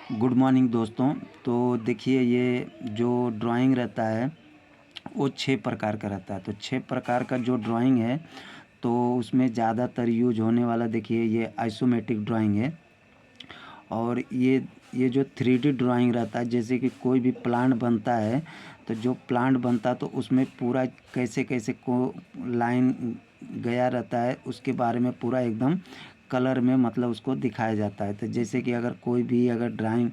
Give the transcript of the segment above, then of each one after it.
Good morning दोस्तों। तो देखिए, ये जो ड्राइंग रहता है वो 6 प्रकार का रहता है। तो 6 प्रकार का जो ड्राइंग है तो उसमें ज़्यादातर यूज होने वाला देखिए ये आइसोमेट्रिक ड्राइंग है। और ये जो 3D ड्राइंग रहता है, जैसे कि कोई भी प्लांट बनता है तो जो प्लांट बनता है तो उसमें पूरा कैसे कैसे को लाइन गया रहता है उसके बारे में पूरा एकदम कलर में मतलब उसको दिखाया जाता है। तो जैसे कि अगर कोई भी अगर ड्राइंग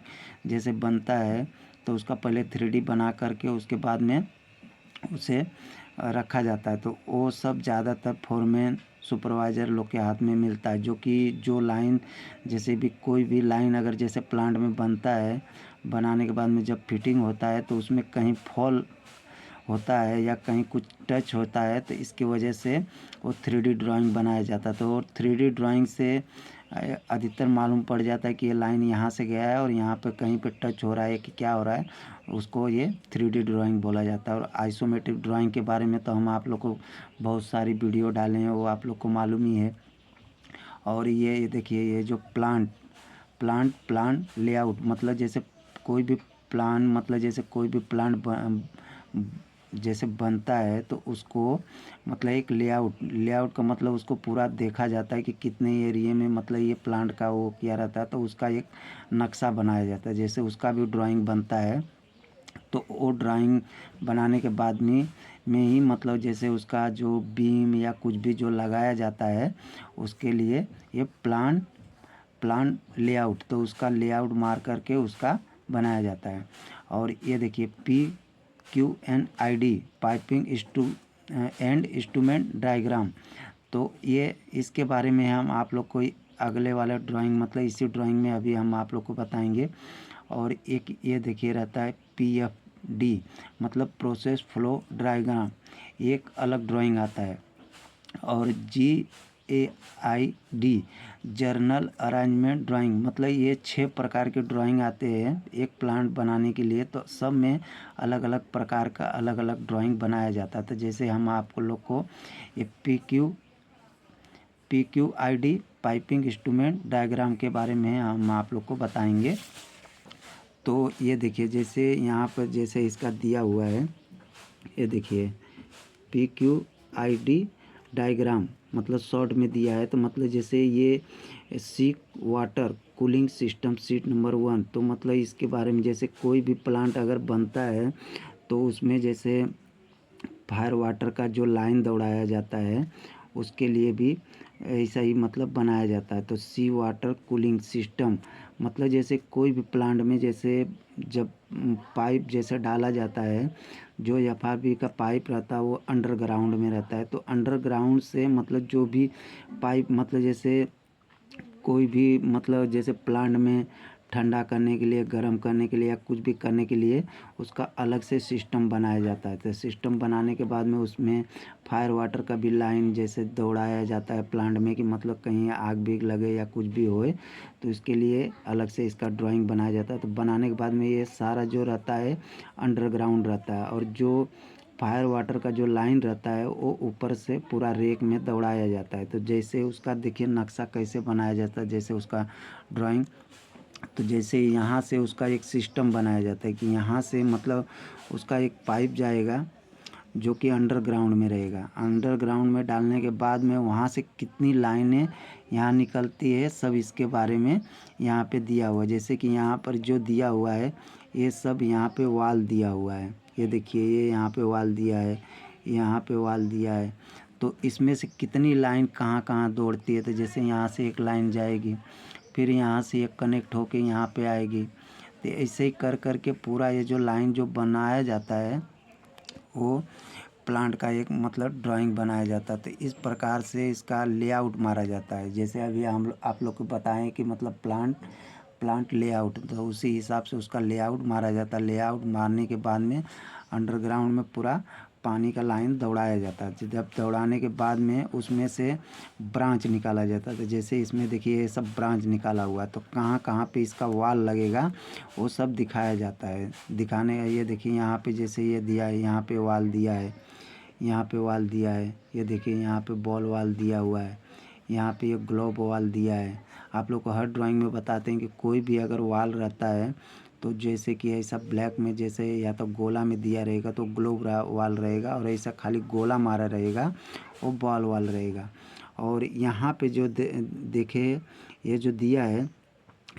जैसे बनता है तो उसका पहले 3D बना करके उसके बाद में उसे रखा जाता है। तो वो सब ज़्यादातर फोरमैन सुपरवाइज़र लोग के हाथ में मिलता है, जो कि जो लाइन जैसे भी कोई भी लाइन अगर जैसे प्लांट में बनता है, बनाने के बाद में जब फिटिंग होता है तो उसमें कहीं फॉल होता है या कहीं कुछ टच होता है तो इसकी वजह से वो 3D ड्राइंग बनाया जाता है। तो 3D ड्राइंग से अधिकतर मालूम पड़ जाता है कि ये लाइन यहाँ से गया है और यहाँ पे कहीं पे टच हो रहा है कि क्या हो रहा है, उसको ये 3D ड्राइंग बोला जाता है। और आइसोमेट्रिक ड्राइंग के बारे में तो हम आप लोग को बहुत सारी वीडियो डाले हैं, वो आप लोग को मालूम ही है। और ये देखिए, ये जो प्लांट लेआउट मतलब जैसे कोई भी प्लान मतलब जैसे कोई भी प्लांट जैसे बनता है तो उसको मतलब एक लेआउट का मतलब उसको पूरा देखा जाता है कि कितने एरिए में मतलब ये प्लांट का वो किया रहता है, तो उसका एक नक्शा बनाया जाता है। जैसे उसका भी ड्राइंग बनता है तो वो ड्राइंग बनाने के बाद में ही मतलब जैसे उसका जो बीम या कुछ भी जो लगाया जाता है उसके लिए ये प्लान लेआउट, तो उसका लेआउट मार करके उसका बनाया जाता है। और ये देखिए PQNID piping and instrument diagram. तो ये इसके बारे में हम आप लोग को अगले वाला ड्राइंग मतलब इसी ड्राइंग में अभी हम आप लोग को बताएंगे। और एक ये देखिए रहता है PFD मतलब प्रोसेस फ्लो डायग्राम, एक अलग ड्राइंग आता है। और GAID जर्नल अरेंजमेंट ड्राइंग, मतलब ये 6 प्रकार के ड्राइंग आते हैं एक प्लांट बनाने के लिए। तो सब में अलग अलग प्रकार का अलग अलग ड्राइंग बनाया जाता है। तो जैसे हम आपको लोग को ये PQID पाइपिंग इंस्ट्रूमेंट डायग्राम के बारे में हम आप लोग को बताएंगे। तो ये देखिए, जैसे यहाँ पर जैसे इसका दिया हुआ है, ये देखिए PQID डायग्राम मतलब शॉर्ट में दिया है। तो मतलब जैसे ये sea water cooling system seat number 1, तो मतलब इसके बारे में जैसे कोई भी प्लांट अगर बनता है तो उसमें जैसे फायर वाटर का जो लाइन दौड़ाया जाता है उसके लिए भी ऐसा ही मतलब बनाया जाता है। तो सी वाटर कूलिंग सिस्टम मतलब जैसे कोई भी प्लांट में जैसे जब पाइप जैसे डाला जाता है, जो FRP का पाइप रहता है वो अंडरग्राउंड में रहता है। तो अंडरग्राउंड से मतलब जो भी पाइप मतलब जैसे कोई भी मतलब जैसे प्लांट में ठंडा करने के लिए, गर्म करने के लिए या कुछ भी करने के लिए उसका अलग से सिस्टम बनाया जाता है। तो सिस्टम बनाने के बाद में उसमें फायर वाटर का भी लाइन जैसे दौड़ाया जाता है प्लांट में कि मतलब कहीं आग बीग लगे या कुछ भी होए, तो इसके लिए अलग से इसका ड्राइंग बनाया जाता है। तो बनाने के बाद में ये सारा जो रहता है अंडरग्राउंड रहता है, और जो फायर वाटर का जो लाइन रहता है वो ऊपर से पूरा रेक में दौड़ाया जाता है। तो जैसे उसका देखिए नक्शा कैसे बनाया जाता है, जैसे उसका ड्राइंग, तो जैसे यहाँ से उसका एक सिस्टम बनाया जाता है कि यहाँ से मतलब उसका एक पाइप जाएगा जो कि अंडरग्राउंड में रहेगा। अंडरग्राउंड में डालने के बाद में वहाँ से कितनी लाइनें यहाँ निकलती है सब इसके बारे में यहाँ पे दिया हुआ है। जैसे कि यहाँ पर जो दिया हुआ है ये सब यहाँ पे वाल दिया हुआ है, ये देखिए ये यहाँ पे वाल दिया है, यहाँ पे वाल दिया है। तो इसमें से कितनी लाइन कहाँ कहाँ दौड़ती है, तो जैसे यहाँ से एक लाइन जाएगी, फिर यहाँ से एक कनेक्ट होके यहाँ पे आएगी। तो ऐसे ही कर कर के पूरा ये जो लाइन जो बनाया जाता है वो प्लांट का एक मतलब ड्राइंग बनाया जाता है। तो इस प्रकार से इसका लेआउट मारा जाता है। जैसे अभी हम आप लोग को बताएं कि मतलब प्लांट लेआउट, तो उसी हिसाब से उसका लेआउट मारा जाता है। लेआउट मारने के बाद में अंडरग्राउंड में पूरा पानी का लाइन दौड़ाया जाता है। जब दौड़ाने के बाद में उसमें से ब्रांच निकाला जाता है। तो जैसे इसमें देखिए ये सब ब्रांच निकाला हुआ है, तो कहाँ कहाँ पे इसका वाल लगेगा वो सब दिखाया जाता है। दिखाने ये देखिए यहाँ पे जैसे ये दिया है, यहाँ पे वाल दिया है, यहाँ पे वाल दिया है, ये देखिए यहाँ पे बॉल वाल दिया हुआ है, यहाँ पे ये ग्लोब वाल दिया है। आप लोग को हर ड्राइंग में बताते हैं कि कोई भी अगर वॉल रहता है तो जैसे कि ऐसा ब्लैक में जैसे या तो गोला में दिया रहेगा तो ग्लोब वॉल रहेगा, और ऐसा खाली गोला मारा रहेगा वो बॉल वॉल रहेगा। और यहाँ पे जो देखे ये जो दिया है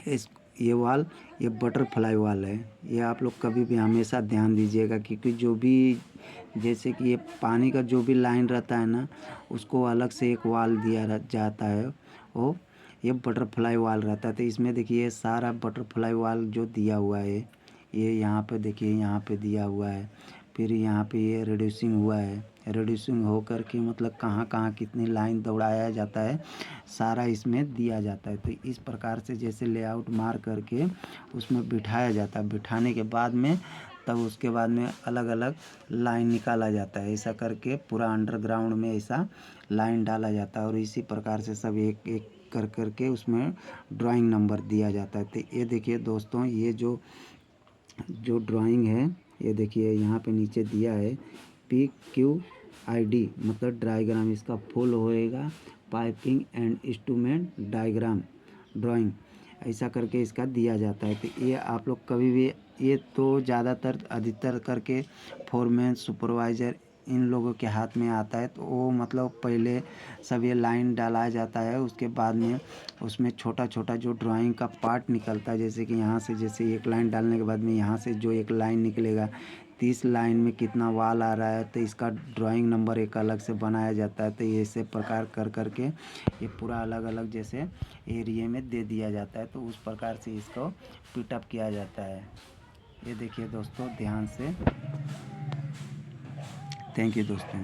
इस ये वाल ये बटरफ्लाई वाल है। ये आप लोग कभी भी हमेशा ध्यान दीजिएगा, क्योंकि जो भी जैसे कि ये पानी का जो भी लाइन रहता है ना उसको अलग से एक वाल दिया जाता है, वो ये बटरफ्लाई वाल रहता है। तो इसमें देखिए सारा बटरफ्लाई वाल जो दिया हुआ है ये यहाँ पे देखिए यहाँ पे दिया हुआ है। फिर यहाँ पे ये रिड्यूसिंग हुआ है, रिड्यूसिंग हो कर के मतलब कहाँ कहाँ कितनी लाइन दौड़ाया जाता है सारा इसमें दिया जाता है। तो इस प्रकार से जैसे लेआउट मार करके उसमें बिठाया जाता है, बिठाने के बाद में तब उसके बाद में अलग अलग लाइन निकाला जाता है। ऐसा करके पूरा अंडरग्राउंड में ऐसा लाइन डाला जाता है और इसी प्रकार से सब एक एक कर करके उसमें ड्राइंग नंबर दिया जाता है। तो ये देखिए दोस्तों, ये जो ड्राइंग है ये देखिए यहाँ पे नीचे दिया है PQID मतलब डायग्राम, इसका फुल होएगा piping and instrument diagram drawing, ऐसा करके इसका दिया जाता है। तो ये आप लोग कभी भी, ये तो ज़्यादातर अधिकतर करके फोरमैन सुपरवाइज़र इन लोगों के हाथ में आता है। तो वो मतलब पहले सब ये लाइन डाला जाता है, उसके बाद में उसमें छोटा छोटा जो ड्राइंग का पार्ट निकलता है, जैसे कि यहाँ से जैसे एक लाइन डालने के बाद में यहाँ से जो एक लाइन निकलेगा 30 लाइन में कितना वाल आ रहा है तो इसका ड्राइंग नंबर एक अलग से बनाया जाता है। तो ये इसे प्रकार कर करके ये पूरा अलग अलग जैसे एरिया में दे दिया जाता है, तो उस प्रकार से इसको पिटअप किया जाता है। ये देखिए दोस्तों ध्यान से। थैंक यू दोस्तों।